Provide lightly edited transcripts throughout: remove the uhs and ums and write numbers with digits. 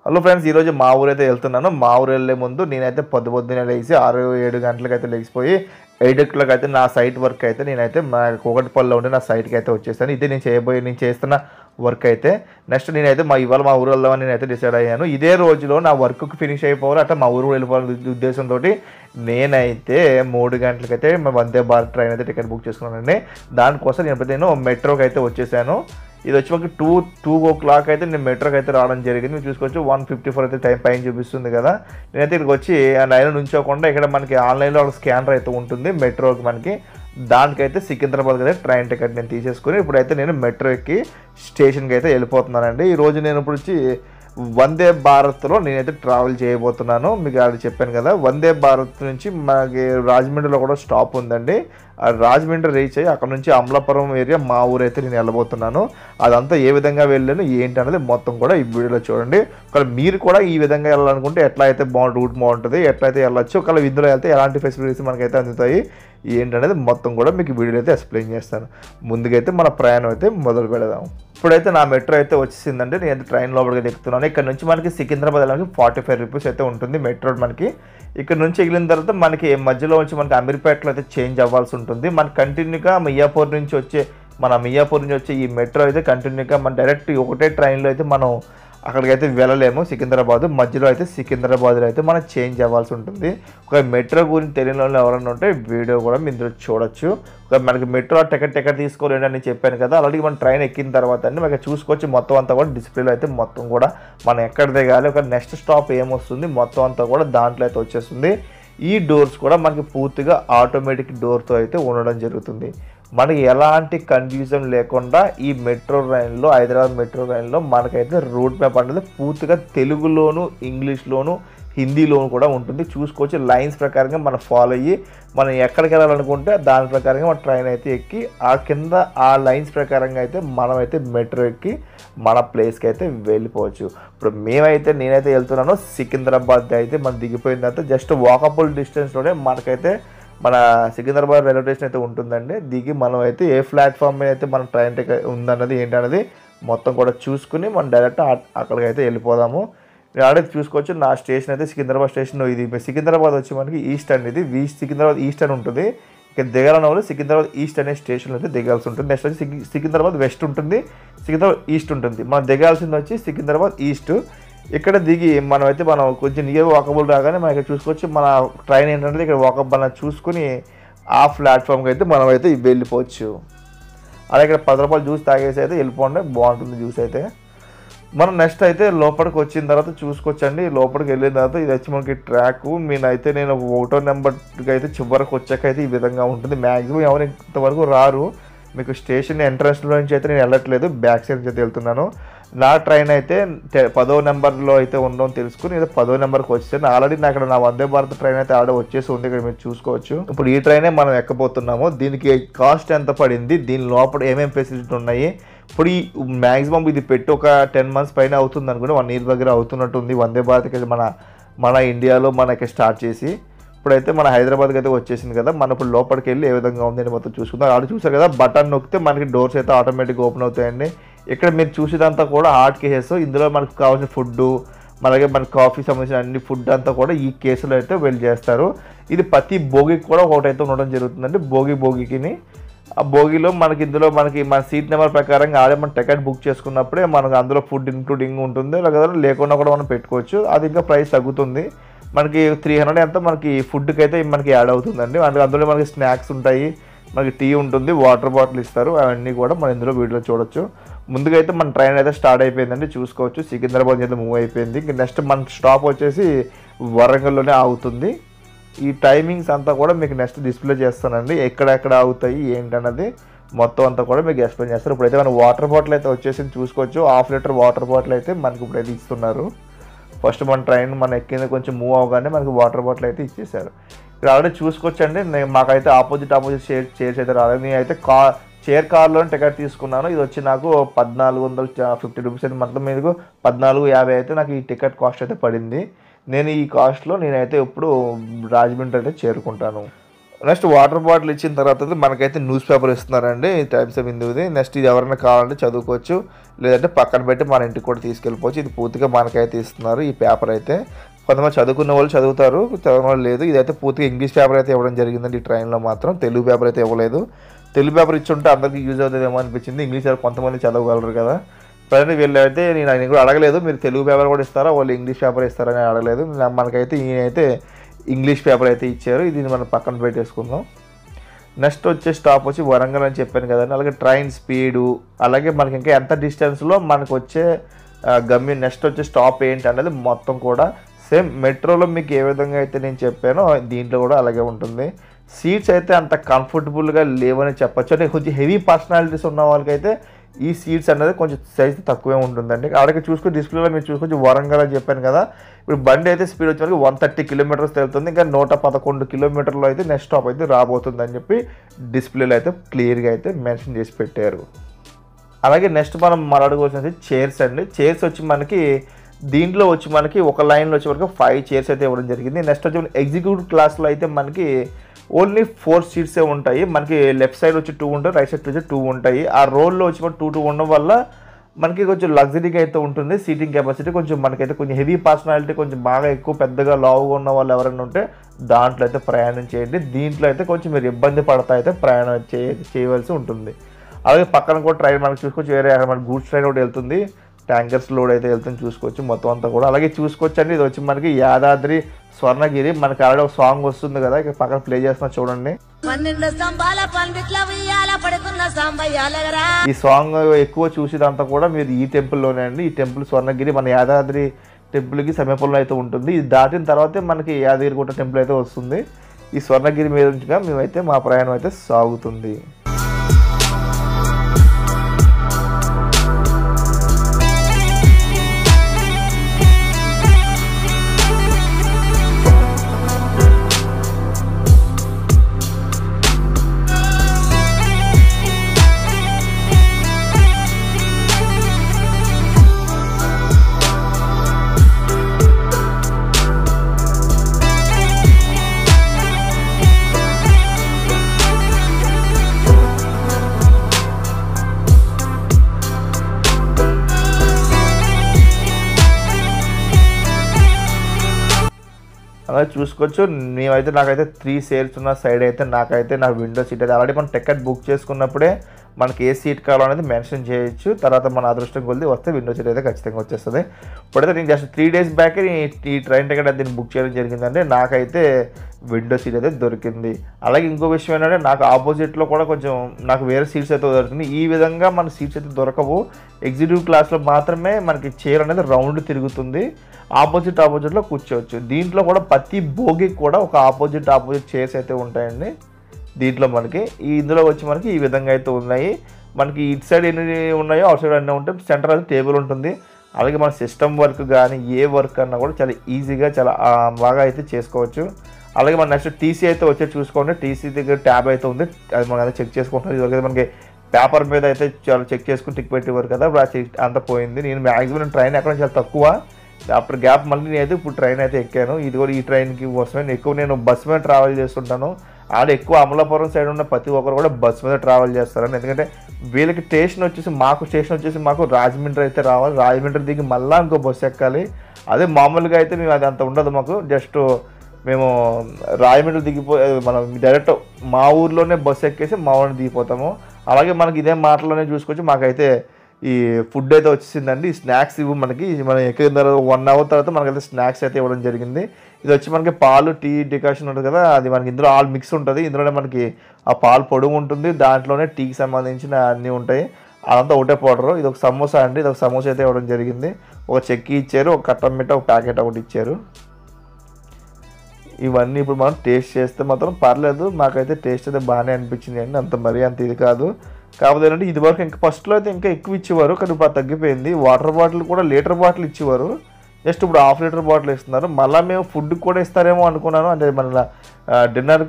Hello friends, ఈరోజు మా ఊరైతే వెళ్తున్నాను. మా ఊరు వెళ్ళే ముందు నేనైతే పొద్దున్నే లేచి 6-7 గంటలకైతే లేచిపోయి 8 o'clock అయితే నా సైట్ వర్క్ అయితే నేనైతే మా కూకట్పల్లిలో ఉండే నా సైట్కి అయితే వచ్చేసాను. ఇదే నేను చేస్తున్న వర్క్ అయితే. నెక్స్ట్ నేనైతే ఇవాళ మా ఊరు వెళ్దామని నేనైతే డిసైడ్ అయ్యాను. ఇదే రోజులో నా వర్క్కి ఫినిష్ అయిపోవాలి, అట్లా మా ఊరు వెళ్ళిపోవాలనే ఉద్దేశంతో నేనైతే 3 గంటలకైతే మా వందే భారత్ ట్రైన్ అయితే టికెట్ బుక్ చేసుకున్నానండి. దానికోసం నేను మెట్రోకి అయితే వచ్చేసాను. ఇది వచ్చి మాకు 2 o'clock అయితే నేను మెట్రోకి అయితే రావడం జరిగింది. మీరు చూసుకోవచ్చు 1:54 అయితే టైం పైన చూపిస్తుంది కదా. నేనైతే ఇక్కడికి వచ్చి ఆ లైన్ నుంచోకుండా ఇక్కడ మనకి ఆన్లైన్లో ఒక స్కానర్ అయితే ఉంటుంది మెట్రోకి మనకి. దానికైతే సికింద్రాబాద్ అయితే ట్రైన్ టికెట్ నేను తీసేసుకుని ఇప్పుడైతే నేను మెట్రో ఎక్కి స్టేషన్కి అయితే వెళ్ళిపోతున్నానండి. ఈరోజు నేను ఇప్పుడు వచ్చి వందే భారత్లో నేనైతే ట్రావెల్ చేయబోతున్నాను. మీకు ఆల్రెడీ చెప్పాను కదా, వందే భారత్ నుంచి మనకి రాజమండ్రిలో కూడా స్టాప్ ఉందండి. ఆ రాజమండ్రి రీచ్ అయ్యి అక్కడ నుంచి అమలాపురం ఏరియా మా ఊరైతే నేను వెళ్ళబోతున్నాను. అదంతా ఏ విధంగా వెళ్ళాను ఏంటి అనేది మొత్తం కూడా ఈ వీడియోలో చూడండి. ఒకవేళ మీరు కూడా ఈ విధంగా వెళ్ళాలనుకుంటే ఎట్లా అయితే రూట్ బాగుంటుంది, ఎట్లయితే వెళ్ళొచ్చు, ఒకవేళ ఇందులో వెళ్తే ఎలాంటి ఫెసిలిటీస్ మనకైతే అందుతాయి ఏంటనేది మొత్తం కూడా మీకు వీడియోలో అయితే ఎక్స్ప్లెయిన్ చేస్తాను. ముందుకైతే మన ప్రయాణం అయితే మొదలు పెడదాం. ఇప్పుడైతే నా మెట్రో అయితే వచ్చేసిందండి. నేను ట్రైన్ లోపలికి ఎక్కుతున్నాను. ఇక్కడ నుంచి మనకి సికింద్రాబాద్ వెళ్ళడానికి 45 రూపీస్ అయితే ఉంటుంది మెట్రో మనకి. ఇక్కడ నుంచి ఎగిలిన తర్వాత మనకి మధ్యలో వచ్చి మనకి అమీర్పేటలో అయితే చేంజ్ అవ్వాల్సి ఉంటుంది. మనకి కంటిన్యూగా మియాపూర్ నుంచి వచ్చే ఈ మెట్రో అయితే కంటిన్యూగా మన డైరెక్ట్ ఒకటే ట్రైన్లో అయితే మనం అక్కడికైతే వెళ్ళలేము. సికింద్రాబాద్ మధ్యలో అయితే సికింద్రాబాద్లో అయితే మనం చేంజ్ అవ్వాల్సి ఉంటుంది. ఒక మెట్రో గురించి తెలియని వాళ్ళు ఎవరైనా ఉంటే వీడియో కూడా మీరు చూడొచ్చు. ఒక మనకి మెట్రో టికెట్ తీసుకోలేండి అని చెప్పాను కదా. అలాగే మనం ట్రైన్ ఎక్కిన తర్వాత అండి మనకి చూసుకోవచ్చు మొత్తం అంతా కూడా డిస్ప్లేలో అయితే మొత్తం కూడా మనం ఎక్కడ దిగాలి, ఒక నెక్స్ట్ స్టాప్ ఏమొస్తుంది మొత్తం అంతా కూడా దాంట్లో అయితే వచ్చేస్తుంది. ఈ డోర్స్ కూడా మనకి పూర్తిగా ఆటోమేటిక్ డోర్తో అయితే ఉండడం జరుగుతుంది. మనకి ఎలాంటి కన్ఫ్యూజన్ లేకుండా ఈ మెట్రో రైన్లో, హైదరాబాద్ మెట్రో రైన్లో మనకైతే రూట్ మ్యాప్ అనేది పూర్తిగా తెలుగులోను, ఇంగ్లీష్లోను, హిందీలోను కూడా ఉంటుంది. చూసుకోవచ్చు లైన్స్ ప్రకారంగా మనం ఫాలో అయ్యి మనం ఎక్కడికి వెళ్ళాలనుకుంటే దాని ప్రకారంగా మన ట్రైన్ అయితే ఎక్కి ఆ కింద ఆ లైన్స్ ప్రకారంగా అయితే మనమైతే మెట్రో ఎక్కి మన ప్లేస్కి అయితే వెళ్ళిపోవచ్చు. ఇప్పుడు నేనైతే వెళ్తున్నాను సికింద్రాబాద్ అయితే మనం దిగిపోయిన తర్వాత జస్ట్ వాకబుల్ డిస్టెన్స్లోనే మనకైతే మన సికింద్రాబాద్ రైల్వే స్టేషన్ అయితే ఉంటుందండి. దిగి మనం అయితే ఏ ప్లాట్ఫామ్ మీద అయితే మన ట్రైన్ టికెట్ ఉందన్నది ఏంటన్నది మొత్తం కూడా చూసుకుని మనం డైరెక్ట్ అక్కడికైతే వెళ్ళిపోదాము. మీరు ఆల్రెడీ చూసుకోవచ్చు నా స్టేషన్ అయితే సికింద్రాబాద్ స్టేషన్. ఇది సికింద్రాబాద్ వచ్చి మనకి ఈస్ట్ అండి, ఇది సికింద్రాబాద్ ఈస్ట్ అని ఉంటుంది. ఇక్కడ దిగాలన్న వాళ్ళు సికింద్రాబాద్ ఈస్ట్ అనే స్టేషన్లో అయితే దిగాల్సి ఉంటుంది. నెక్స్ట్ వచ్చి సికింద్రాబాద్ వెస్ట్ ఉంటుంది, సికింద్రాబాద్ ఈస్ట్ ఉంటుంది. మనం దిగాల్సింది వచ్చి సికింద్రాబాద్ ఈస్ట్. ఇక్కడ దిగి మనం కొంచెం నియర్ వాకబుల్ రాగానే మనకి చూసుకోవచ్చు మన ట్రైన్ ఏంటంటే ఇక్కడ వాకబుల్ చూసుకుని ఆ ప్లాట్ఫామ్కి అయితే మనం అయితే వెళ్ళిపోవచ్చు. అలాగే ఇక్కడ 10 రూపాయలు జ్యూస్ తాగేసి అయితే వెళ్ళిపోండి, బాగుంటుంది జ్యూస్ అయితే. మనం నెక్స్ట్ అయితే లోపలికి వచ్చిన తర్వాత చూసుకోవచ్చండి. లోపలికి వెళ్ళిన తర్వాత ఇది వచ్చి మనకి ట్రాక్. నేను 1వ నెంబర్కి అయితే చివరికి వచ్చాక అయితే ఈ విధంగా ఉంటుంది. మ్యాక్సిమం ఎవరు ఇంతవరకు రారు. మీకు స్టేషన్ ఎంట్రన్స్లో నుంచి అయితే నేను వెళ్ళట్లేదు, బ్యాక్ సైడ్ నుంచి అయితే వెళ్తున్నాను. నా ట్రైన్ అయితే 10వ నెంబర్లో అయితే ఉందని తెలుసుకుని నేను 10వ నెంబర్కి వచ్చాను. ఆల్రెడీ అక్కడ నా వందే భారత్ ట్రైన్ అయితే ఆడ వచ్చేసి ఉంది, ఇక్కడ మీరు చూసుకోవచ్చు. ఇప్పుడు ఈ ట్రైనే మనం ఎక్కబోతున్నాము. దీనికి కాస్ట్ ఎంత పడింది, దీని లోపల ఏమేమి ఫెసిలిటీ ఉన్నాయి, ఇప్పుడు ఈ మ్యాక్సిమం ఇది పెట్టి ఒక 10 months పైన అవుతుంది అనుకుంటే 1 year దగ్గర అవుతున్నట్టుంది వందే భారత్కి మన ఇండియాలో మనకి స్టార్ట్ చేసి. ఇప్పుడైతే మన హైదరాబాద్కి అయితే వచ్చేసింది కదా. మనం ఇప్పుడు లోపలికి వెళ్ళి ఏ విధంగా ఉందని మొత్తం చూసుకుందాం. ఆడ చూసారు కదా, బటన్ నొక్కితే మనకి డోర్స్ అయితే ఆటోమేటిక్గా ఓపెన్ అవుతాయండి. ఇక్కడ మీరు చూసేదంతా కూడా హాట్ కేసెస్. ఇందులో మనకు కావాల్సిన ఫుడ్, అలాగే మనకి కాఫీ సంబంధించిన అన్ని ఫుడ్ అంతా కూడా ఈ కేసులో అయితే వెళ్ళి చేస్తారు. ఇది ప్రతి భోగికి కూడా ఒకటైతే ఉండడం జరుగుతుందండి. భోగికిని ఆ భోగిలో ఇందులో మన సీట్ నెంబర్ ప్రకారంగా ఆడే మనం టికెట్ బుక్ చేసుకున్నప్పుడే మనకు అందులో ఫుడ్ ఇంక్లూడింగ్ ఉంటుంది, లేకుండా కూడా మనం పెట్టుకోవచ్చు. అది ఇంకా ప్రైస్ తగ్గుతుంది. మనకి 300 ఎంత మనకి ఫుడ్కి అయితే మనకి యాడ్ అవుతుందండి. అందులో మనకి స్నాక్స్ ఉంటాయి, మనకి టీ ఉంటుంది, వాటర్ బాటిల్ ఇస్తారు. అవన్నీ కూడా మనం ఇందులో వీడియోలో చూడొచ్చు. ముందుగా అయితే మన ట్రైన్ అయితే స్టార్ట్ అయిపోయిందండి, చూసుకోవచ్చు. సికింద్రాబాద్ అయితే మూవ్ అయిపోయింది. ఇంక నెక్స్ట్ మన స్టాప్ వచ్చేసి వరంగల్లోనే ఆగుతుంది. ఈ టైమింగ్స్ అంతా కూడా మీకు నెక్స్ట్ డిస్ప్లే చేస్తానండి, ఎక్కడెక్కడ ఆగుతాయి ఏంటన్నది మొత్తం అంతా కూడా మీకు ఎక్స్ప్లెయిన్ చేస్తారు. ఇప్పుడైతే మన వాటర్ బాటిల్ అయితే వచ్చేసి చూసుకోవచ్చు. 1/2 లీటర్ వాటర్ బాటిల్ అయితే మనకి ఇప్పుడైతే ఇస్తున్నారు. ఫస్ట్ మన ట్రైన్ ఎక్కింది కొంచెం మూవ్ అవగానే మనకి వాటర్ బాటిల్ అయితే ఇచ్చేసారు. ఇక్కడ ఆల్రెడీ చూసుకోవచ్చండి. మాకైతే ఆపోజిట్ చైర్స్ అయితే రాలేదు. నేనైతే చైర్ కార్లో టికెట్ తీసుకున్నాను. ఇది వచ్చి నాకు 1450 రూపీస్ అయితే మొత్తం మీకు 1450 అయితే నాకు ఈ టికెట్ కాస్ట్ అయితే పడింది. నేను ఈ కాస్ట్లో నేనైతే ఇప్పుడు రాజమండ్రి అయితే చేరుకుంటాను. నెక్స్ట్ వాటర్ బాటిల్ ఇచ్చిన తర్వాత మనకైతే న్యూస్ పేపర్ ఇస్తున్నారండి, టైమ్స్ ఆఫ్ హిందూది. నెక్స్ట్ ఇది ఎవరైనా కావాలంటే చదువుకోవచ్చు, లేదంటే పక్కన పెట్టి మన ఇంటికి కూడా తీసుకెళ్ళిపోవచ్చు. ఇది పూర్తిగా మనకైతే ఇస్తున్నారు ఈ పేపర్ అయితే. కొంతమంది చదువుకున్న వాళ్ళు చదువుతారు, చదవని వాళ్ళు లేదు. ఇదైతే పూర్తిగా ఇంగ్లీష్ పేపర్ అయితే ఇవ్వడం జరిగిందండి ఈ ట్రైన్లో మాత్రం. తెలుగు పేపర్ అయితే ఇవ్వలేదు. తెలుగు పేపర్ ఇచ్చి ఉంటే అందరికీ యూజ్ అవుతుందేమో అనిపించింది. ఇంగ్లీష్ పేపర్ కొంతమంది చదవగలరు కదా. ప్రజెంట్ వీళ్ళైతే నేను కూడా అడగలేదు మీరు తెలుగు పేపర్ కూడా ఇస్తారా, వాళ్ళు ఇంగ్లీష్ పేపర్ ఇస్తారని అడగలేదు. మనకైతే ఈయనైతే ఇంగ్లీష్ పేపర్ అయితే ఇచ్చారు. ఇది మనం పక్కన పెట్టేసుకుందాం. నెక్స్ట్ వచ్చే స్టాప్ వచ్చి వరంగల్ అని చెప్పాను కదండి. అలాగే ట్రైన్ స్పీడు, అలాగే మనకి ఇంకా ఎంత డిస్టెన్స్లో మనకు వచ్చే గమ్యం, నెక్స్ట్ వచ్చే స్టాప్ ఏంటి అనేది మొత్తం కూడా సేమ్ మెట్రోలో మీకు ఏ విధంగా అయితే నేను చెప్పానో దీంట్లో కూడా అలాగే ఉంటుంది. సీట్స్ అయితే అంత కంఫర్టబుల్గా లేవని చెప్పచ్చు. అంటే కొంచెం హెవీ పర్సనాలిటీస్ ఉన్న వాళ్ళకైతే ఈ సీట్స్ అనేది కొంచెం సైజ్ తక్కువే ఉంటుందండి. అలాగే చూసుకొని డిస్ప్లేలో మీరు చూసుకొని వరంగల్ అని చెప్పాను కదా. ఇప్పుడు బండి అయితే స్పీడ్ వచ్చి 130 కిలోమీటర్స్ వెళ్తుంది. ఇంకా 111 కిలోమీటర్లు అయితే నెక్స్ట్ స్టాప్ అయితే రాబోతుంది అని చెప్పి డిస్ప్లేలో అయితే క్లియర్గా అయితే మెన్షన్ చేసి పెట్టారు. అలాగే నెక్స్ట్ మనం మాట్లాడుకోవాల్సింది చైర్స్ అండి. చైర్స్ వచ్చి మనకి దీంట్లో వచ్చి మనకి ఒక లైన్లో వచ్చే వరకు 5 చైర్స్ అయితే ఇవ్వడం జరిగింది. నెక్స్ట్ వచ్చి ఎగ్జిక్యూటివ్ క్లాస్లో అయితే మనకి ఓన్లీ 4 సీట్సే ఉంటాయి. మనకి లెఫ్ట్ సైడ్ వచ్చి 2 ఉంటాయి, రైట్ సైడ్ వచ్చి 2 ఉంటాయి. ఆ రోల్లో వచ్చి 2 ఉండడం వల్ల మనకి కొంచెం లగ్జరీగా అయితే ఉంటుంది. సీటింగ్ కెపాసిటీ కొంచెం మనకైతే కొంచెం హెవీ పర్సనాలిటీ, కొంచెం బాగా ఎక్కువ పెద్దగా లావుగా ఉన్న వాళ్ళు ఎవరైనా ఉంటే దాంట్లో అయితే ప్రయాణం చేయండి. దీంట్లో అయితే కొంచెం మీరు ఇబ్బంది పడతా అయితే ప్రయాణం చేయవలసి ఉంటుంది. అలాగే పక్కన కూడా ట్రైన్ మనకు చూసుకోవచ్చు, వేరే మన గూడ్స్ ట్రైన్ కూడా వెళ్తుంది, ట్యాంకర్స్ లోడ్ అయితే వెళ్తుంది చూసుకోవచ్చు మొత్తం అంతా కూడా. అలాగే చూసుకోవచ్చు అండి, ఇది వచ్చి మనకి యాదాద్రి స్వర్ణగిరి. మనకి ఆల్రెడీ ఒక సాంగ్ వస్తుంది కదా, ఇక్కడ పక్కన ప్లే చేస్తున్నా చూడండి. ఈ సాంగ్ ఎక్కువ చూసేదంతా కూడా మీరు ఈ టెంపుల్లోనే అండి. ఈ టెంపుల్ స్వర్ణగిరి మన యాదాద్రి టెంపుల్కి సమీపంలో అయితే ఉంటుంది. ఇది దాటిన తర్వాతే మనకి యాదగిరిగుట్ట టెంపుల్ అయితే వస్తుంది. ఈ స్వర్ణగిరి మీద నుంచిగా మేమైతే మా ప్రయాణం అయితే సాగుతుంది. అలా చూసుకోవచ్చు. మేమైతే నాకైతే 3 చైర్స్ ఉన్న సైడ్ అయితే నాకైతే నా విండో సీట్ అయితే ఆల్రెడీ మనం టికెట్ బుక్ చేసుకున్నప్పుడే మనకి ఏ సీట్ కావాలనేది మెన్షన్ చేయొచ్చు. తర్వాత మన అదృష్టం కొద్ది వస్తే విండో సీట్ అయితే ఖచ్చితంగా వచ్చేస్తుంది. ఇప్పుడైతే నేను జస్ట్ 3 డేస్ బ్యాక్ ఈ ట్రైన్ టికెట్ అయితే నేను బుక్ చేయడం జరిగిందంటే నాకైతే విండో సీట్ అయితే దొరికింది. అలాగే ఇంకో విషయం ఏంటంటే నాకు ఆపోజిట్లో కూడా కొంచెం నాకు వేరే సీట్స్ అయితే దొరికింది. ఈ విధంగా మన సీట్స్ అయితే దొరకవు. ఎగ్జిక్యూటివ్ క్లాస్లో మాత్రమే మనకి చైర్ అనేది రౌండ్ తిరుగుతుంది, ఆపోజిట్లో కూర్చోవచ్చు. దీంట్లో కూడా ప్రతి బోగికి కూడా ఒక ఆపోజిట్ చైర్స్ అయితే ఉంటాయండి. దీంట్లో మనకి ఇందులో వచ్చి మనకి ఈ విధంగా అయితే ఉన్నాయి. మనకి ఇటు సైడ్ ఎన్ని ఉన్నాయో అవుట్ సైడ్ అన్నీ ఉంటాయి. సెంటర్ అయితే టేబుల్ ఉంటుంది. అలాగే మన సిస్టమ్ వర్క్ కానీ ఏ వర్క్ అన్నా కూడా చాలా ఈజీగా చాలా బాగా అయితే చేసుకోవచ్చు. అలాగే మన నెక్స్ట్ టీసీ అయితే వచ్చేది చూసుకోండి. టీసీ దగ్గర ట్యాబ్ అయితే ఉంది, అది మనం అయితే చెక్ చేసుకుంటున్నాం. ఇదివరకు మనకి పేపర్ మీద అయితే చాలా చెక్ చేసుకుని టిక్ పెట్టేవారు కదా, ఇప్పుడు అంత పోయింది. నేను మ్యాక్సిమం ట్రైన్ ఎక్కడ చాలా తక్కువ, ఆఫ్టర్ గ్యాప్ మళ్ళీ నేనైతే ఇప్పుడు ట్రైన్ అయితే ఎక్కాను. ఇది కూడా ఈ ట్రైన్కి కోసమే ఎక్కువ నేను బస్ మీద ట్రావెల్ చేస్తుంటాను. ఆడ ఎక్కువ అమలాపురం సైడ్ ఉన్న ప్రతి ఒక్కరు కూడా బస్ మీద ట్రావెల్ చేస్తారని. ఎందుకంటే వీళ్ళకి స్టేషన్ వచ్చేసి మాకు రాజమండ్రి అయితే రావాలి. రాజమండ్రి దిగి మళ్ళీ ఇంకో బస్సు ఎక్కాలి. అదే మామూలుగా అయితే మేము అది అంత ఉండదు మాకు. జస్ట్ మేము రాజమండ్రి మనం డైరెక్ట్ మా ఊర్లోనే బస్సు ఎక్కేసి మా ఊరిని దిగిపోతాము. అలాగే మనకి ఇదే మాటలోనే చూసుకోవచ్చు. మాకైతే ఈ ఫుడ్ అయితే వచ్చేసిందండి. ఈ స్నాక్స్ మనకి మనం ఎక్కిన తర్వాత 1 అవర్ తర్వాత మనకైతే స్నాక్స్ అయితే ఇవ్వడం జరిగింది. ఇది వచ్చి మనకి పాలు టీ డికాషన్ ఉంటుంది కదా, అది మనకి ఇందులో ఆల్ మిక్స్ ఉంటుంది. ఇందులోనే మనకి ఆ పాలు పొడుగు ఉంటుంది, దాంట్లోనే టీకి సంబంధించిన అన్నీ ఉంటాయి. అదంతా ఒకటే పౌడరు. ఇది ఒక సమోసా అండి, ఇది ఒక సమోసా అయితే ఇవ్వడం జరిగింది. ఒక చెక్కి ఇచ్చారు, ఒక కట్టం మిట్ట ఒక ప్యాకెట్ ఒకటి ఇచ్చారు. ఇవన్నీ ఇప్పుడు మనం టేస్ట్ చేస్తే మాత్రం పర్లేదు, మాకైతే టేస్ట్ అయితే బాగానే అనిపించింది అండి. అంత మరీ అంత ఇది కాదు. కాకపోతే ఏంటంటే ఇది వరకు ఇంకా ఫస్ట్లో అయితే ఇంకా ఎక్కువ ఇచ్చేవారు, కానీ ఇప్పుడు తగ్గిపోయింది. వాటర్ బాటిల్ కూడా లీటర్ బాటిల్ ఇచ్చేవారు, జస్ట్ ఇప్పుడు 1/2 లీటర్ బాటిల్ ఇస్తున్నారు. మళ్ళీ మేము ఫుడ్ కూడా ఇస్తారేమో అనుకున్నాను, అంటే మన డిన్నర్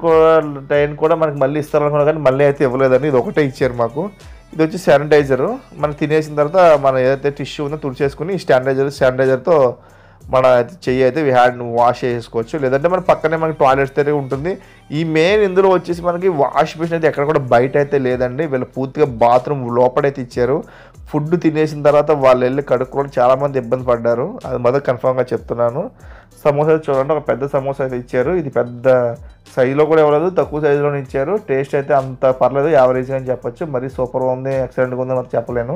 టైం కూడా మనకి మళ్ళీ ఇస్తారనుకున్నాను, కానీ మళ్ళీ అయితే ఇవ్వలేదండి. ఇది ఒకటే ఇచ్చారు మాకు. ఇది వచ్చి శానిటైజరు. మనం తినేసిన తర్వాత మనం ఏదైతే టిష్యూ ఉందో తుడిచేసుకుని శానిటైజర్తో మన చెయ్యి అయితే హ్యాండ్ వాష్ చేసుకోవచ్చు. లేదంటే మన పక్కనే మనకి టాయిలెట్స్ అయితే ఉంటుంది. ఈ మెయిన్ ఇందులో వచ్చేసి మనకి వాష్ బేసిన్ అయితే ఎక్కడ కూడా బయట అయితే లేదండి. వీళ్ళు పూర్తిగా బాత్రూమ్ లోపలైతే ఇచ్చారు. ఫుడ్ తినేసిన తర్వాత వాళ్ళు వెళ్ళి కడుక్కోవడం చాలామంది ఇబ్బంది పడ్డారు. అది మొదలు కన్ఫామ్గా చెప్తున్నాను. సమోసా చూడండి, ఒక పెద్ద సమోసా అయితే ఇచ్చారు. ఇది పెద్ద సైజులో కూడా ఇవ్వలేదు, తక్కువ సైజులోనే ఇచ్చారు. టేస్ట్ అయితే అంత పర్లేదు, యావరేజ్గా అని చెప్పొచ్చు. మరీ సూపర్గా ఉంది, ఎక్సలెంట్గా ఉంది అని చెప్పలేను.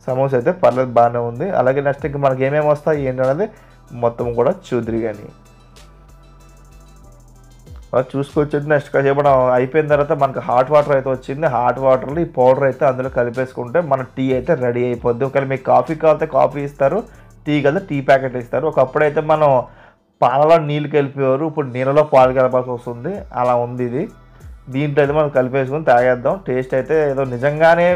సమోసా అయితే పర్లేదు, బాగానే ఉంది. అలాగే నెక్స్ట్ ఇంకా మనకి ఏమేమి వస్తాయి ఏంటి అనేది మొత్తం కూడా చూద్దరు. కానీ చూసుకోవచ్చు. నెక్స్ట్ కాసేపు అయిపోయిన తర్వాత మనకు హాట్ వాటర్ అయితే వచ్చింది. హాట్ వాటర్లో ఈ పౌడర్ అయితే అందులో కలిపేసుకుంటే మన టీ అయితే రెడీ అయిపోద్ది. ఒకవేళ మీకు కాఫీ కావాలంటే కాఫీ ఇస్తారు, టీ కదా టీ ప్యాకెట్ ఇస్తారు. ఒకప్పుడైతే మనం పాలలో నీళ్ళు కలిపేవారు, ఇప్పుడు నీళ్ళలో పాలు కలపాల్సి వస్తుంది. అలా ఉంది ఇది. దీంట్లో అయితే మనం కలిపేసుకొని తాగేద్దాం. టేస్ట్ అయితే ఏదో నిజంగానే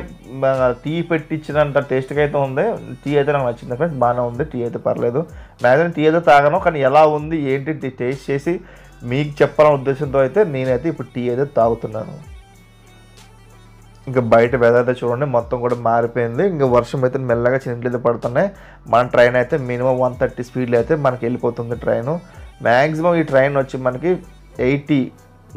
టీ పెట్టించినంత టేస్ట్గా అయితే ఉంది. టీ అయితే నాకు నచ్చింది ఫ్రెండ్స్, బాగానే ఉంది. టీ అయితే పర్లేదు. మ్యాక్సిమం టీ అయితే తాగను, కానీ ఎలా ఉంది ఏంటి టేస్ట్ చేసి మీకు చెప్పాలనే ఉద్దేశంతో అయితే నేనైతే ఇప్పుడు టీ అయితే తాగుతున్నాను. ఇంకా బయట వెదర్ అయితే చూడండి, మొత్తం కూడా మారిపోయింది. ఇంకా వర్షం అయితే మెల్లగా చినుకులు పడుతున్నాయి. మన ట్రైన్ అయితే మినిమం 130 స్పీడ్లో అయితే మనకి వెళ్ళిపోతుంది ట్రైను. మ్యాక్సిమం ఈ ట్రైన్ వచ్చి మనకి 80,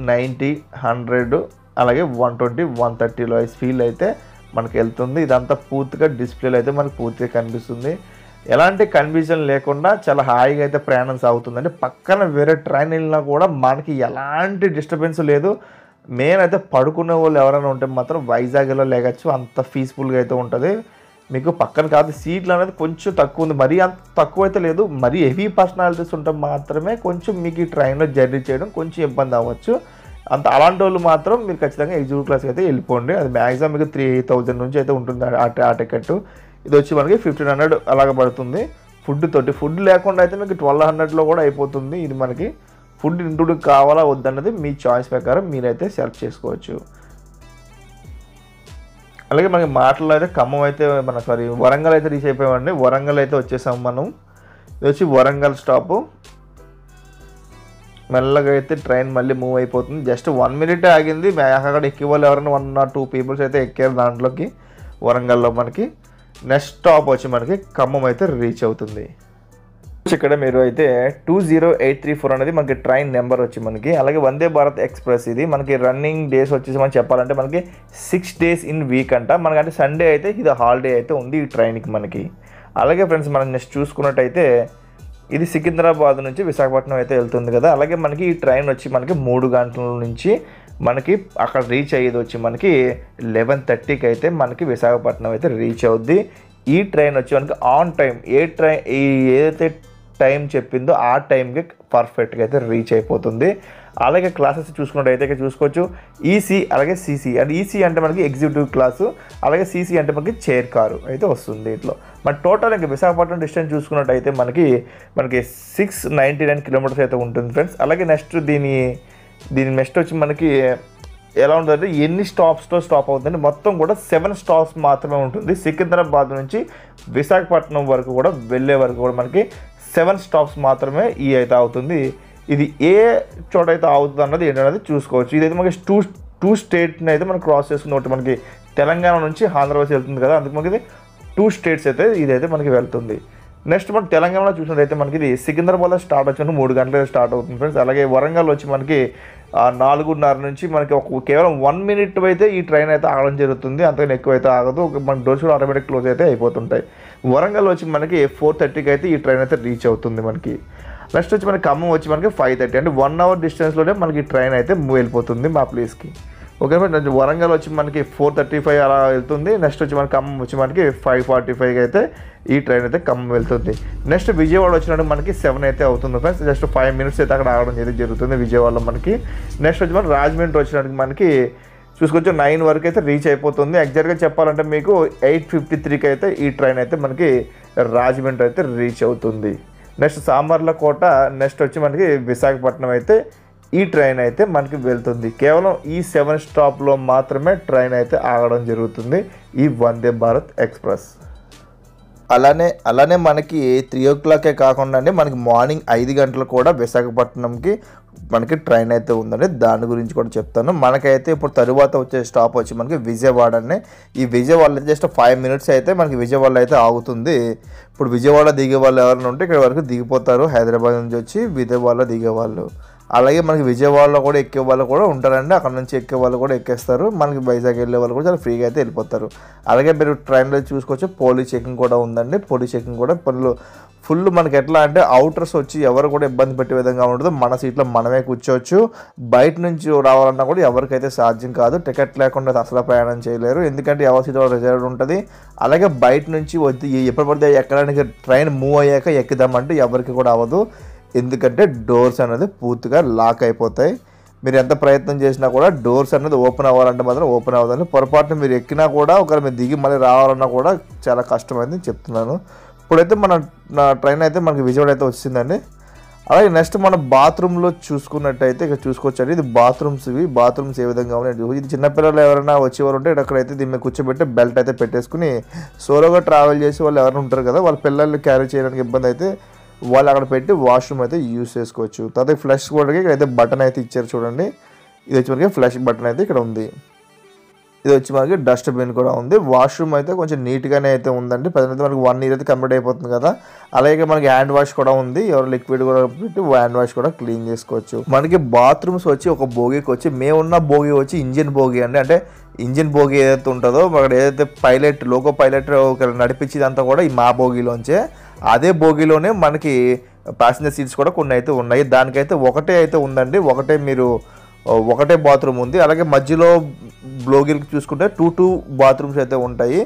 90, 100 అలాగే 120, 130లో స్పీడ్ అయితే మనకి వెళ్తుంది. ఇదంతా పూర్తిగా డిస్ప్లేలో అయితే మనకు పూర్తిగా కనిపిస్తుంది. ఎలాంటి కన్ఫ్యూజన్ లేకుండా చాలా హాయిగా అయితే ప్రయాణం సాగుతుంది. అంటే పక్కన వేరే ట్రైన్ వెళ్ళినా కూడా మనకి ఎలాంటి డిస్టర్బెన్స్ లేదు. మెయిన్ అయితే పడుకునే వాళ్ళు ఎవరైనా ఉంటే మాత్రం వైజాగ్లో లేగచ్చు, అంత పీస్ఫుల్గా అయితే ఉంటుంది. మీకు పక్కన కాదు సీట్లు అనేది కొంచెం తక్కువ ఉంది, మరీ అంత తక్కువ అయితే లేదు. మరీ హెవీ పర్సనాలిటీస్ ఉంటే మాత్రమే కొంచెం మీకు ఈ ట్రైన్లో జర్నీ చేయడం కొంచెం ఇబ్బంది అవ్వచ్చు. అలాంటి వాళ్ళు మాత్రం మీరు ఖచ్చితంగా ఎగ్జిక్యూటివ్ క్లాస్కి అయితే వెళ్ళిపోండి. అది మ్యాక్సిమం మీకు 3000 నుంచి అయితే ఉంటుంది ఆ టికెట్. ఇది వచ్చి మనకి 1500 అలాగ పడుతుంది ఫుడ్ తోటి. ఫుడ్ లేకుండా అయితే మీకు 1200లో కూడా అయిపోతుంది. ఇది మనకి ఫుడ్ ఇంక్లూడ్ కావాలా వద్దన్నది మీ చాయిస్ ప్రకారం మీరైతే సెలెక్ట్ చేసుకోవచ్చు. అలాగే మనకి మాటల్లో అయితే ఖమ్మం అయితే వరంగల్ అయితే రీచ్ అయిపోయామండి. వరంగల్ అయితే వచ్చేసాం మనం. ఇది వచ్చి వరంగల్ స్టాపు. మెల్లగా అయితే ట్రైన్ మళ్ళీ మూవ్ అయిపోతుంది. జస్ట్ 1 minute ఆగింది. అక్కడ ఎక్కే వాళ్ళు ఎవరైనా 1 or 2 పీపుల్స్ అయితే ఎక్కారు దాంట్లోకి వరంగల్లో. మనకి నెక్స్ట్ స్టాప్ వచ్చి మనకి ఖమ్మం అయితే రీచ్ అవుతుంది. ఇక్కడ మీరు అయితే 20834 అనేది మనకి ట్రైన్ నెంబర్ వచ్చి మనకి. అలాగే వందే భారత్ ఎక్స్ప్రెస్ ఇది మనకి రన్నింగ్ డేస్ వచ్చేసి మనం చెప్పాలంటే మనకి 6 days in week అంట. మనకంటే సండే అయితే ఇది హాలిడే అయితే ఉంది ఈ ట్రైన్కి మనకి. అలాగే ఫ్రెండ్స్ మనం నెక్స్ట్ చూసుకున్నట్టయితే ఇది సికింద్రాబాద్ నుంచి విశాఖపట్నం అయితే వెళ్తుంది కదా. అలాగే మనకి ఈ ట్రైన్ వచ్చి మనకి 3 గంటల నుంచి మనకి అక్కడ రీచ్ అయ్యేది వచ్చి మనకి 11:30కి అయితే మనకి విశాఖపట్నం అయితే రీచ్ అవుద్ది. ఈ ట్రైన్ వచ్చి మనకి ఆన్ టైం ఏదైతే టైం చెప్పిందో ఆ టైంకి పర్ఫెక్ట్గా అయితే రీచ్ అయిపోతుంది. అలాగే క్లాసెస్ చూసుకున్నట్టయితే ఇక్కడ చూసుకోవచ్చు ఈసీ అలాగే సీసీ. అంటే ఈసీ అంటే మనకి ఎగ్జిక్యూటివ్ క్లాసు, అలాగే సీసీ అంటే మనకి చైర్ కారు అయితే వస్తుంది ఇట్లా. మన టోటల్ ఇంకా విశాఖపట్నం డిస్టెన్స్ చూసుకున్నట్టయితే మనకి 699 kilometers అయితే ఉంటుంది ఫ్రెండ్స్. అలాగే నెక్స్ట్ దీని నెక్స్ట్ వచ్చి మనకి ఎలా ఉంటుందంటే ఎన్ని స్టాప్స్తో స్టాప్ అవుతుంది, మొత్తం కూడా 7 stops మాత్రమే ఉంటుంది. సికింద్రాబాద్ నుంచి విశాఖపట్నం వరకు కూడా వెళ్ళే వరకు కూడా మనకి 7 stops మాత్రమే ఈ అయితే అవుతుంది. ఇది ఏ చోట అయితే అవుతుంది అన్నది ఏంటనేది చూసుకోవచ్చు. ఇదైతే మనకి టూ స్టేట్ని అయితే మనం క్రాస్ చేసుకున్న ఒకటి మనకి తెలంగాణ నుంచి ఆంధ్రప్రదేశ్ వెళ్తుంది కదా, అందుకు మనకి 2 states అయితే ఇదైతే మనకి వెళ్తుంది. నెక్స్ట్ మనం తెలంగాణలో చూసినట్టయితే మనకి ఇది సికింద్రాబాద్లో స్టార్ట్ వచ్చి 3 గంటలకు స్టార్ట్ అవుతుంది ఫ్రెండ్స్. అలాగే వరంగల్ వచ్చి మనకి 4:30 నుంచి మనకి కేవలం 1 minute అయితే ఈ ట్రైన్ అయితే ఆగడం జరుగుతుంది. అంతకన్నా ఎక్కువ అయితే ఆగదు. మన డోర్స్ కూడా ఆటోమేటిక్ క్లోజ్ అయితే అయిపోతుంటాయి. వరంగల్ వచ్చి మనకి 4:30కి అయితే ఈ ట్రైన్ అయితే రీచ్ అవుతుంది మనకి. నెక్స్ట్ వచ్చి మనకి ఖమ్మం వచ్చి మనకి 5:30 అంటే 1 hour డిస్టెన్స్లోనే మనకి ట్రైన్ అయితే వెళ్ళిపోతుంది మా ప్లేస్కి. ఓకే ఫ్రెండ్స్, వరంగల్ వచ్చి మనకి 4:35 అలా వెళ్తుంది. నెక్స్ట్ వచ్చి మనకి ఖమ్మం వచ్చి మనకి 5:45 అయితే ఈ ట్రైన్ అయితే ఖమ్మం వెళ్తుంది. నెక్స్ట్ విజయవాడ వచ్చినట్టు మనకి 7 అయితే అవుతుంది ఫ్రెండ్స్. జస్ట్ 5 minutes అయితే అక్కడ ఆగడం అయితే జరుగుతుంది విజయవాడలో మనకి. నెక్స్ట్ వచ్చి మనకి రాజమండ్రి వచ్చినట్టు మనకి చూసుకోవచ్చు 9 వరకు అయితే రీచ్ అయిపోతుంది. ఎగ్జాక్ట్గా చెప్పాలంటే మీకు 8:53కి అయితే ఈ ట్రైన్ అయితే మనకి రాజమండ్రి అయితే రీచ్ అవుతుంది. నెక్స్ట్ సామర్లకోట, నెక్స్ట్ వచ్చి మనకి విశాఖపట్నం అయితే ఈ ట్రైన్ అయితే మనకి వెళ్తుంది. కేవలం ఈ 7 స్టాప్లో మాత్రమే ట్రైన్ అయితే ఆగడం జరుగుతుంది ఈ వందే భారత్ ఎక్స్ప్రెస్. అలానే మనకి 3 o'clock కాకుండా మనకి మార్నింగ్ 5 గంటలు కూడా విశాఖపట్నంకి మనకి ట్రైన్ అయితే ఉందండి, దాని గురించి కూడా చెప్తాను. మనకైతే ఇప్పుడు తరువాత వచ్చే స్టాప్ వచ్చి మనకి విజయవాడ అండి. ఈ విజయవాడలో జస్ట్ 5 మినిట్స్ అయితే మనకి విజయవాడలో అయితే ఆగుతుంది. ఇప్పుడు విజయవాడ దిగే వాళ్ళు ఎవరైనా ఉంటే ఇక్కడ వరకు దిగిపోతారు, హైదరాబాద్ నుంచి వచ్చి విజయవాడలో దిగేవాళ్ళు. అలాగే మనకి విజయవాడలో కూడా ఎక్కే వాళ్ళు కూడా ఉంటారండి, అక్కడ నుంచి ఎక్కే వాళ్ళు కూడా ఎక్కేస్తారు. మనకి వైజాగ్ వెళ్ళే వాళ్ళు కూడా చాలా ఫ్రీగా అయితే వెళ్ళిపోతారు. అలాగే మీరు ట్రైన్లో చూసుకోవచ్చు పోలీస్ చెకింగ్ కూడా ఉందండి. పోలీస్ చెకింగ్ కూడా ఫుల్ మనకి ఎట్లా అంటే అవుటర్స్ వచ్చి ఎవరు కూడా ఇబ్బంది పెట్టే విధంగా ఉండదు. మన సీట్లో మనమే కూర్చోవచ్చు. బయట నుంచి రావాలన్నా కూడా ఎవరికైతే సాధ్యం కాదు, టికెట్ లేకుండా అసలు ప్రయాణం చేయలేరు, ఎందుకంటే ఎవరి సీట్లో రిజర్వ్ ఉంటుంది. అలాగే బయట నుంచి వద్దు ఎప్పుడు పడితే ఎక్కడానికి ట్రైన్ మూవ్ అయ్యాక ఎక్కుదామంటే ఎవరికి కూడా అవ్వదు, ఎందుకంటే డోర్స్ అనేది పూర్తిగా లాక్ అయిపోతాయి. మీరు ఎంత ప్రయత్నం చేసినా కూడా డోర్స్ అనేది ఓపెన్ అవ్వాలంటే మాత్రం ఓపెన్ అవ్వదండి. పొరపాటున మీరు ఎక్కినా కూడా ఒకవేళ మీరు దిగి మళ్ళీ రావాలన్నా కూడా చాలా కష్టమైంది చెప్తున్నాను. ఇప్పుడైతే నా ట్రైన్ అయితే మనకి విజయవాడ అయితే వచ్చిందండి. అలాగే నెక్స్ట్ మన బాత్రూంలో చూసుకున్నట్టయితే ఇక్కడ చూసుకోవచ్చండి, ఇది బాత్రూమ్స్. ఇవి బాత్రూమ్స్ ఏ విధంగా ఉన్నాయి, ఇది చిన్నపిల్లలు ఎవరైనా వచ్చేవారు ఉంటే అక్కడైతే దీని మీద కూర్చోబెట్టి బెల్ట్ అయితే పెట్టేసుకుని సోలోగా ట్రావెల్ చేసి వాళ్ళు ఎవరైనా ఉంటారు కదా, వాళ్ళ పిల్లల్ని క్యారీ చేయడానికి ఇబ్బంది అయితే వాళ్ళు అక్కడ పెట్టి వాష్రూమ్ అయితే యూజ్ చేసుకోవచ్చు. తర్వాత ఫ్లష్ కూడా ఇక్కడైతే బటన్ అయితే ఇచ్చారు చూడండి, ఇది వచ్చి మనకి ఫ్లష్ బటన్ అయితే ఇక్కడ ఉంది. ఇది వచ్చి మనకి డస్ట్బిన్ కూడా ఉంది. వాష్రూమ్ అయితే కొంచెం నీట్గానే అయితే ఉందండి. ప్రజెంట్ మనకి 1 ఇయర్ అయితే కంప్లీట్ అయిపోతుంది కదా. అలాగే మనకి హ్యాండ్ వాష్ కూడా ఉంది, ఎవరు లిక్విడ్ కూడా పెట్టి హ్యాండ్ వాష్ కూడా క్లీన్ చేసుకోవచ్చు. మనకి బాత్రూమ్స్ వచ్చి ఒక బోగీకి వచ్చి మేమున్న బోగీ వచ్చి ఇంజిన్ బోగీ అండి. అంటే ఇంజిన్ బోగీ ఏదైతే ఉంటుందో అక్కడ ఏదైతే పైలట్ లోకో పైలట్ నడిపించేదంతా కూడా ఈ మా బోగీలోంచే, అదే బోగీలోనే మనకి ప్యాసింజర్ సీట్స్ కూడా కొన్ని అయితే ఉన్నాయి. దానికైతే ఒకటే అయితే ఉందండి, ఒకటే బాత్రూమ్ ఉంది. అలాగే మధ్యలో బ్లోగిల్కి చూసుకుంటే 2 బాత్రూమ్స్ అయితే ఉంటాయి,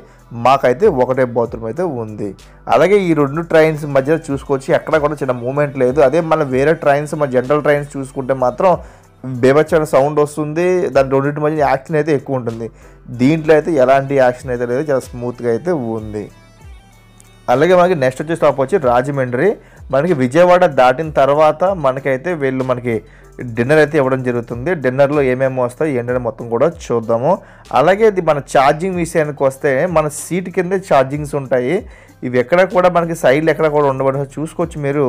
మాకైతే ఒకటే బాత్రూమ్ అయితే ఉంది. అలాగే ఈ 2 ట్రైన్స్ మధ్యలో చూసుకోవచ్చు ఎక్కడ కూడా చిన్న మూమెంట్ లేదు. అదే మన వేరే ట్రైన్స్ మన జనరల్ ట్రైన్స్ చూసుకుంటే మాత్రం బేబచ్చని సౌండ్ వస్తుంది, దాని రెండింటి మధ్య యాక్షన్ అయితే ఎక్కువ ఉంటుంది. దీంట్లో అయితే ఎలాంటి యాక్షన్ అయితే లేదు, చాలా స్మూత్గా అయితే ఉంది. అలాగే మనకి నెక్స్ట్ వచ్చే స్టాప్ వచ్చి రాజమండ్రి. మనకి విజయవాడ దాటిన తర్వాత మనకైతే మనకి డిన్నర్ అయితే ఇవ్వడం జరుగుతుంది. డిన్నర్లో ఏమేమి వస్తాయి ఏంటంటే మొత్తం కూడా చూద్దాము. అలాగే ఇది మన ఛార్జింగ్ విషయానికి వస్తే మన సీట్ కిందే ఛార్జింగ్స్ ఉంటాయి. ఇవి ఎక్కడ కూడా మనకి సైడ్లు ఎక్కడ కూడా ఉండబడి చూసుకోవచ్చు మీరు.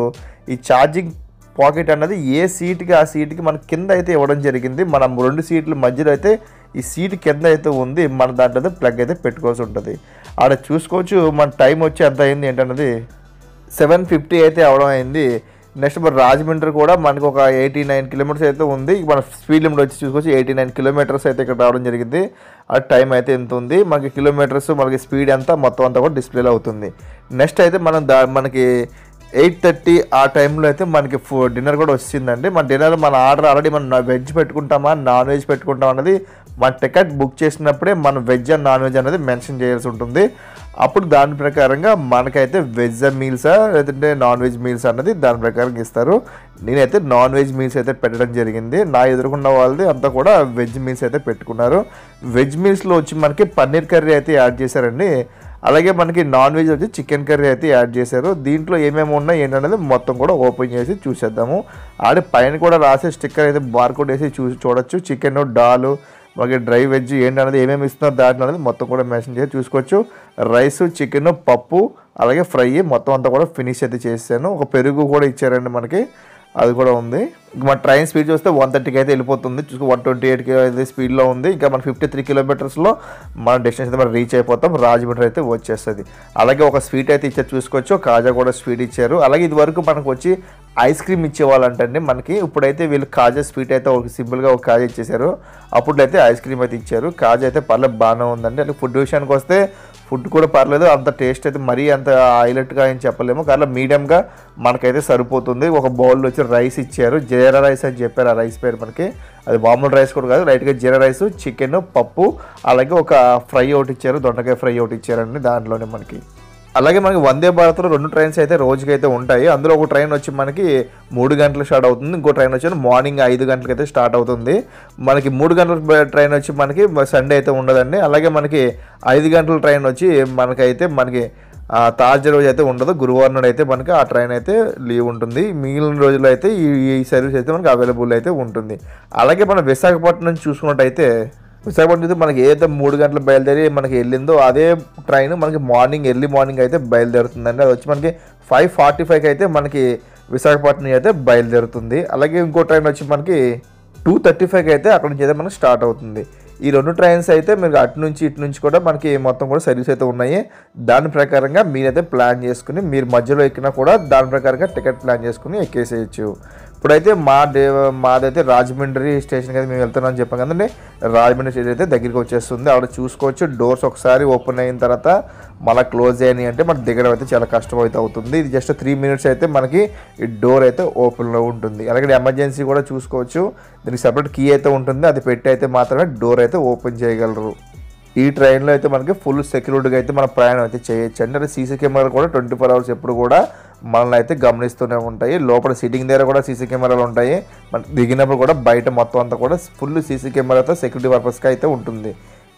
ఈ ఛార్జింగ్ పాకెట్ అన్నది ఏ సీట్కి ఆ సీట్కి మన కింద అయితే ఇవ్వడం జరిగింది. మనం 2 సీట్ల మధ్యలో అయితే ఈ సీట్ కింద అయితే ఉంది, మన దాంట్లో ప్లగ్ అయితే పెట్టుకోవాల్సి ఉంటుంది. ఆడ చూసుకోవచ్చు మన టైం వచ్చి ఎంత అయింది ఏంటన్నది 7:50 అయితే అవడం అయింది. నెక్స్ట్ మరి రాజమండ్రి కూడా మనకు ఒక 89 కిలోమీటర్స్ అయితే ఉంది. మన స్పీడ్ లిమిట్ వచ్చి చూసుకోవచ్చు 89 కిలోమీటర్స్ అయితే ఇక్కడ రావడం జరిగింది. ఆ టైం అయితే ఎంత ఉంది, మనకి కిలోమీటర్స్ మనకి స్పీడ్ ఎంత మొత్తం అంతా కూడా డిస్ప్లేలో అవుతుంది. నెక్స్ట్ అయితే మనకి 8:30 ఆ టైంలో అయితే మనకి డిన్నర్ కూడా వచ్చిందండి. మన డిన్నర్ మన ఆర్డర్ ఆల్రెడీ మనం వెజ్ పెట్టుకుంటామా నాన్ వెజ్ పెట్టుకుంటాం అనేది మన టికెట్ బుక్ చేసినప్పుడే మనం వెజ్ అండ్ నాన్ వెజ్ అనేది మెన్షన్ చేయాల్సి ఉంటుంది. అప్పుడు దాని ప్రకారంగా మనకైతే వెజ్ మీల్సా లేదంటే నాన్ వెజ్ మీల్స్ అన్నది దాని ప్రకారం ఇస్తారు. నేనైతే నాన్ వెజ్ మీల్స్ అయితే పెట్టడం జరిగింది. నా ఎదురుకున్న వాళ్ళది అంతా కూడా వెజ్ మీల్స్ అయితే పెట్టుకున్నారు. వెజ్ మీల్స్లో వచ్చి మనకి పన్నీర్ కర్రీ అయితే యాడ్ చేశారండి. అలాగే మనకి నాన్ వెజ్ వచ్చి చికెన్ కర్రీ అయితే యాడ్ చేశారు. దీంట్లో ఏమేమి ఉన్నాయి ఏంటనేది మొత్తం కూడా ఓపెన్ చేసి చూసేద్దాము. ఆడే పైన కూడా రాసే స్టిక్కర్ అయితే బార్కోడ్ వేసి చూడొచ్చు. చికెన్ డాలు మనకి డ్రై వెజ్ ఏంటనేది ఏమేమి ఇస్తున్నారు దాంట్లో అనేది మొత్తం కూడా మెన్షన్ చేసి చూసుకోవచ్చు. రైస్ చికెన్ పప్పు అలాగే ఫ్రై మొత్తం అంతా కూడా ఫినిష్ అయితే చేశాను. ఒక పెరుగు కూడా ఇచ్చారండి మనకి, అది కూడా ఉంది. మన ట్రైన్ స్పీడ్ చూస్తే 130కి అయితే వెళ్ళిపోతుంది, చూసుకో 128 అయితే స్పీడ్లో ఉంది. ఇంకా మన 53 కిలోమీటర్స్లో మన డెస్టినేషన్ అయితే మనం రీచ్ అయిపోతాం, రాజమండ్రి అయితే వచ్చేస్తుంది. అలాగే ఒక స్వీట్ అయితే ఇచ్చారు చూసుకోవచ్చు, కాజా కూడా స్వీట్ ఇచ్చారు. అలాగే ఇది వరకు మనకు వచ్చి ఐస్ క్రీమ్ ఇచ్చేవాళ్ళంటండి మనకి. ఇప్పుడైతే వీళ్ళు కాజా స్వీట్ అయితే ఒక సింపుల్గా ఒక కాజా ఇచ్చేసారు. అప్పుడైతే ఐస్ క్రీమ్ అయితే ఇచ్చారు. కాజా అయితే పర్లేదు బాగానే ఉందండి. అలాగే ఫుడ్ విషయానికి వస్తే ఫుడ్ కూడా పర్లేదు, అంత టేస్ట్ అయితే మరీ అంత హైలైట్గా ఏం చెప్పలేము, కానీ మీడియంగా మనకైతే సరిపోతుంది. ఒక బౌల్లో వచ్చి రైస్ ఇచ్చారు, జీరా రైస్ అని చెప్పారు. ఆ రైస్ పేరు మనకి అది మామూలు రైస్ కూడా కాదు, లైట్గా జీరా రైస్ చికెన్ పప్పు అలాగే ఒక ఫ్రై ఒకటి ఇచ్చారు, దొండకాయ ఫ్రై ఒకటి ఇచ్చారండి దాంట్లోనే మనకి. అలాగే మనకి వందే భారత్లో 2 ట్రైన్స్ అయితే రోజుకైతే ఉంటాయి. అందులో ఒక ట్రైన్ వచ్చి మనకి 3 గంటలకు స్టార్ట్ అవుతుంది, ఇంకో ట్రైన్ వచ్చి మార్నింగ్ 5 గంటలకు అయితే స్టార్ట్ అవుతుంది. మనకి 3 గంటల ట్రైన్ వచ్చి మనకి సండే అయితే ఉండదండి. అలాగే మనకి 5 గంటల ట్రైన్ వచ్చి మనకి తాజా రోజు అయితే ఉండదు, గురువారం నాడు అయితే మనకి ఆ ట్రైన్ అయితే లీవ్ ఉంటుంది. మిగిలిన రోజుల్లో అయితే ఈ సర్వీస్ అయితే మనకి అవైలబుల్ అయితే ఉంటుంది. అలాగే మన విశాఖపట్నం చూసుకున్నట్టయితే విశాఖపట్నం మనకి ఏదైతే 3 గంటలు బయలుదేరి మనకి వెళ్ళిందో అదే ట్రైన్ మనకి ఎర్లీ మార్నింగ్ అయితే బయలుదేరుతుందండి. అది వచ్చి మనకి 5:45కి అయితే మనకి విశాఖపట్నం అయితే బయలుదేరుతుంది. అలాగే ఇంకో ట్రైన్ వచ్చి మనకి 2:35కి అయితే అక్కడ నుంచి అయితే మనకి స్టార్ట్ అవుతుంది. ఈ 2 ట్రైన్స్ అయితే మీరు అటు నుంచి ఇటు నుంచి కూడా మనకి మొత్తం కూడా సర్వీస్ అయితే ఉన్నాయి. దాని ప్రకారంగా మీరైతే ప్లాన్ చేసుకుని మీరు మధ్యలో ఎక్కినా కూడా దాని ప్రకారంగా టికెట్ ప్లాన్ చేసుకుని ఎక్కేసేయచ్చు. ఇప్పుడైతే మాదైతే రాజమండ్రి స్టేషన్కి అయితే మేము వెళ్తున్నాం అని చెప్పాం కదండి. రాజమండ్రి స్టేషన్ అయితే దగ్గరికి వచ్చేస్తుంది. అక్కడ చూసుకోవచ్చు. డోర్స్ ఒకసారి ఓపెన్ అయిన తర్వాత మళ్ళీ క్లోజ్ అయ్యాయి అంటే మనకు దిగడం అయితే చాలా కష్టం అయితే అవుతుంది. ఇది జస్ట్ 3 minutes అయితే మనకి ఈ డోర్ అయితే ఓపెన్లో ఉంటుంది. అలాగే ఎమర్జెన్సీ కూడా చూసుకోవచ్చు. దీనికి సపరేట్ కీ అయితే ఉంటుంది. అది పెట్టి అయితే మాత్రమే డోర్ అయితే ఓపెన్ చేయగలరు. ఈ ట్రైన్లో అయితే మనకి ఫుల్ సెక్యూరిటీగా అయితే మన ప్రయాణం అయితే చేయొచ్చు అండి. అంటే సీసీ కెమెరాలు కూడా 24 hours ఎప్పుడు కూడా మనల్ని అయితే గమనిస్తూనే ఉంటాయి. లోపల సిట్టింగ్ దగ్గర కూడా సీసీ కెమెరాలు ఉంటాయి. మన దిగినప్పుడు కూడా బయట మొత్తం అంతా కూడా ఫుల్ సీసీ కెమెరాతో సెక్యూరిటీ పర్పస్గా అయితే ఉంటుంది.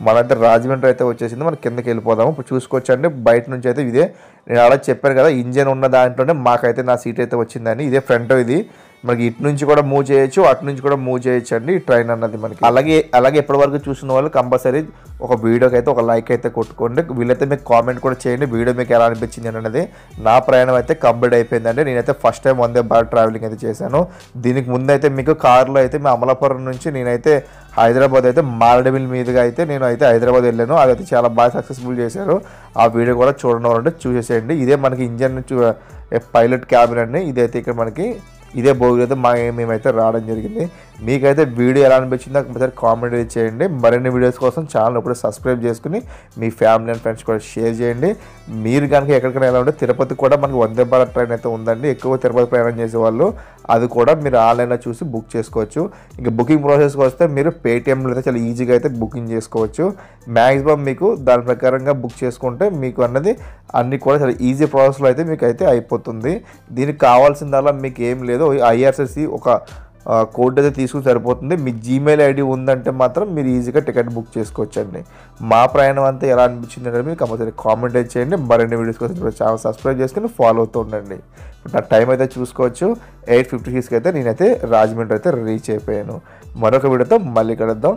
మనైతే రాజమండ్రి అయితే వచ్చేసింది. మనం కిందకి వెళ్ళిపోదాము. ఇప్పుడు చూసుకోవచ్చు అండి. బయట నుంచి అయితే ఇదే నేను అలా చెప్పాను కదా, ఇంజన్ ఉన్న దాంట్లోనే మాకైతే నా సీట్ అయితే వచ్చిందని. ఇదే ఫ్రంట్. ఇది మనకి ఇటు నుంచి కూడా మూవ్ చేయొచ్చు, అటు నుంచి కూడా మూవ్ చేయొచ్చు అండి ఈ ట్రైన్ అన్నది మనకి. అలాగే ఇప్పటి వరకు చూసిన వాళ్ళు కంపల్సరీ ఒక వీడియోకి అయితే ఒక లైక్ అయితే కొట్టుకోండి. వీళ్ళైతే మీకు కామెంట్ కూడా చేయండి వీడియో మీకు ఎలా అనిపించింది అనేది. నా ప్రయాణం అయితే కంప్లీట్ అయిపోయిందండి. నేనైతే first time Vande Bharat travelling అయితే చేశాను. దీనికి ముందు అయితే మీకు కార్లో అయితే మీ అమలాపురం నుంచి నేనైతే హైదరాబాద్ అయితే మారేడుమిల్లి మీదుగా అయితే నేను అయితే హైదరాబాద్ వెళ్ళాను. అదైతే చాలా బాగా సక్సెస్ఫుల్ చేశారు. ఆ వీడియో కూడా చూడడం వాళ్ళంటే చూసేసేయండి. ఇదే మనకి ఇంజన్ పైలట్ క్యాబిన్ అండి. ఇదైతే ఇక్కడ మనకి ఇదే బోగి అయితే మేమైతే రావడం జరిగింది. మీకైతే వీడియో ఎలా అనిపించిందో ఒకసారి కామెంట్ చేయండి. మరిన్ని వీడియోస్ కోసం ఛానల్ ఇప్పుడు సబ్స్క్రైబ్ చేసుకుని మీ ఫ్యామిలీ అండ్ ఫ్రెండ్స్ కూడా షేర్ చేయండి. మీరు కనుక ఎక్కడికైనా ఎలా ఉంటే తిరుపతి కూడా మనకి వందే భారత్ ట్రైన్ అయితే ఉందండి. ఎక్కువ తిరుపతి ప్రయాణం చేసేవాళ్ళు అది కూడా మీరు ఆన్లైన్లో చూసి బుక్ చేసుకోవచ్చు. ఇంకా బుకింగ్ ప్రాసెస్కి వస్తే మీరు పేటిఎంలో అయితే చాలా ఈజీగా అయితే బుకింగ్ చేసుకోవచ్చు. మ్యాక్సిమం మీకు దాని ప్రకారంగా బుక్ చేసుకుంటే మీకు అన్నది అన్నీ కూడా చాలా ఈజీ ప్రాసెస్లో అయితే మీకు అయితే అయిపోతుంది. దీనికి కావాల్సిందల్లా మీకు ఏం లేదు, ఐఆర్సిసి ఒక కోడ్ అయితే తీసుకుని సరిపోతుంది. మీ జీమెయిల్ ఐడి ఉందంటే మాత్రం మీరు ఈజీగా టికెట్ బుక్ చేసుకోవచ్చు అండి. మా ప్రయాణం అంతా ఎలా అనిపించింది అనేది మీరు కంపల్సరీ కామెంట్ చేయండి. మరిన్ని వీడియోస్ కోసం ఛానల్ సబ్స్క్రైబ్ చేసుకుని ఫాలో అవుతూ ఉండండి. నా టైం అయితే చూసుకోవచ్చు. 8:56కి అయితే నేనైతే రాజమండ్రి అయితే రీచ్ అయిపోయాను. మరొక వీడియోతో మళ్ళీ కలుద్దాం.